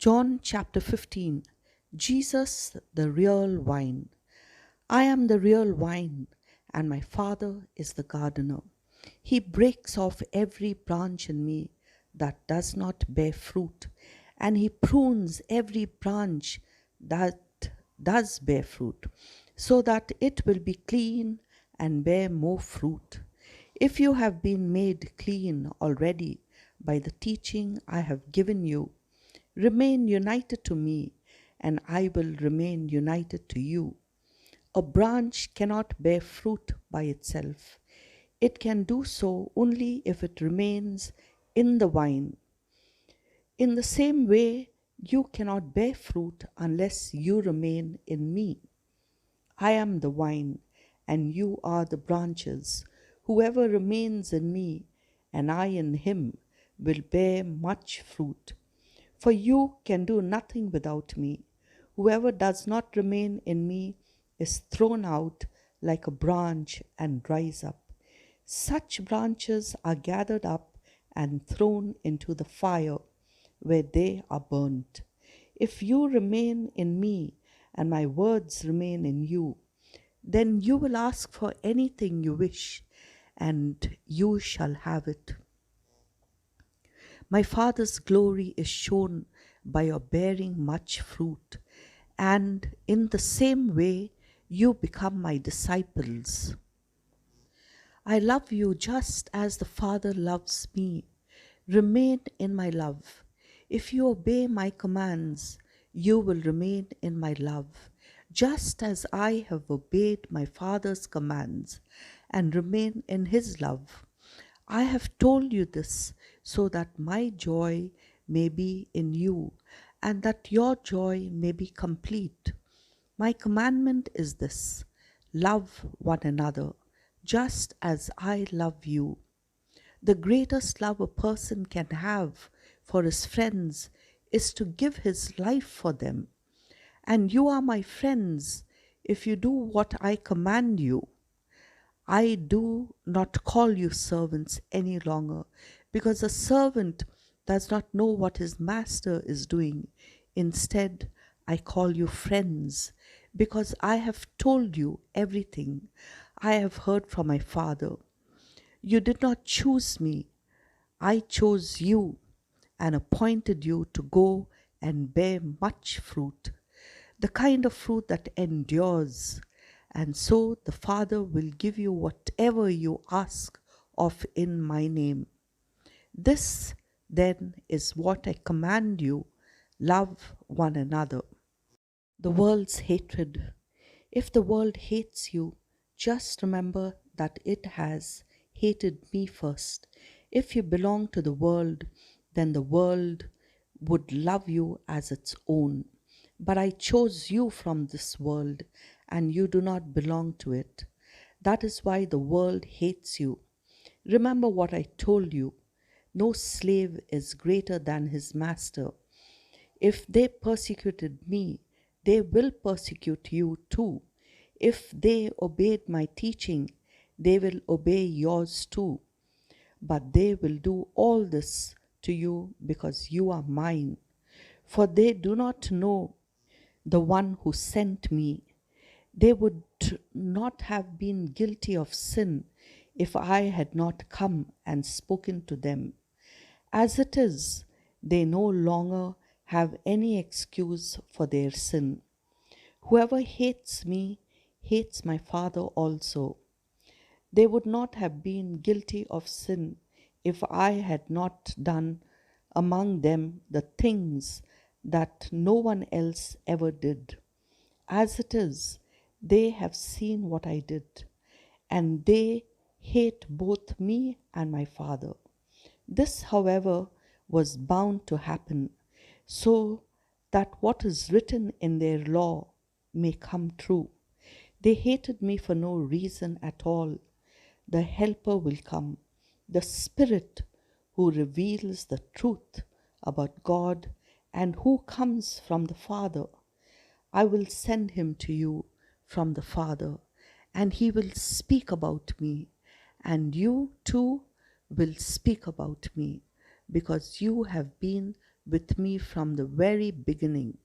John chapter 15. Jesus, the real wine. I am the real wine, and my Father is the gardener. He breaks off every branch in me that does not bear fruit, and he prunes every branch that does bear fruit, so that it will be clean and bear more fruit. If you have been made clean already by the teaching I have given you, remain united to me, and I will remain united to you. A branch cannot bear fruit by itself. It can do so only if it remains in the vine. In the same way, you cannot bear fruit unless you remain in me. I am the vine, and you are the branches. Whoever remains in me, and I in him, will bear much fruit. For you can do nothing without me. Whoever does not remain in me is thrown out like a branch and dries up. Such branches are gathered up and thrown into the fire, where they are burnt. If you remain in me and my words remain in you, then you will ask for anything you wish, and you shall have it. My Father's glory is shown by your bearing much fruit, and in the same way you become my disciples. I love you just as the Father loves me. Remain in my love. If you obey my commands, you will remain in my love, just as I have obeyed my Father's commands and remain in his love. I have told you this so that my joy may be in you and that your joy may be complete. My commandment is this: love one another, just as I love you. The greatest love a person can have for his friends is to give his life for them. And you are my friends if you do what I command you. I do not call you servants any longer, because a servant does not know what his master is doing. Instead, I call you friends, because I have told you everything I have heard from my Father. You did not choose me, I chose you and appointed you to go and bear much fruit, the kind of fruit that endures. And so the Father will give you whatever you ask of in my name. This then is what I command you: love one another. The world's hatred. If the world hates you, just remember that it has hated me first. If you belong to the world, then the world would love you as its own. But I chose you from this world, and you do not belong to it. That is why the world hates you. Remember what I told you: no slave is greater than his master. If they persecuted me, they will persecute you too. If they obeyed my teaching, they will obey yours too. But they will do all this to you because you are mine. For they do not know the one who sent me. They would not have been guilty of sin if I had not come and spoken to them. As it is, they no longer have any excuse for their sin. Whoever hates me hates my Father also. They would not have been guilty of sin if I had not done among them the things that no one else ever did. As it is, they have seen what I did, and they hate both me and my Father. This, however, was bound to happen, so that what is written in their law may come true. They hated me for no reason at all. The Helper will come, the Spirit who reveals the truth about God and who comes from the Father. I will send him to you from the Father, and he will speak about me, and you too will speak about me, because you have been with me from the very beginning.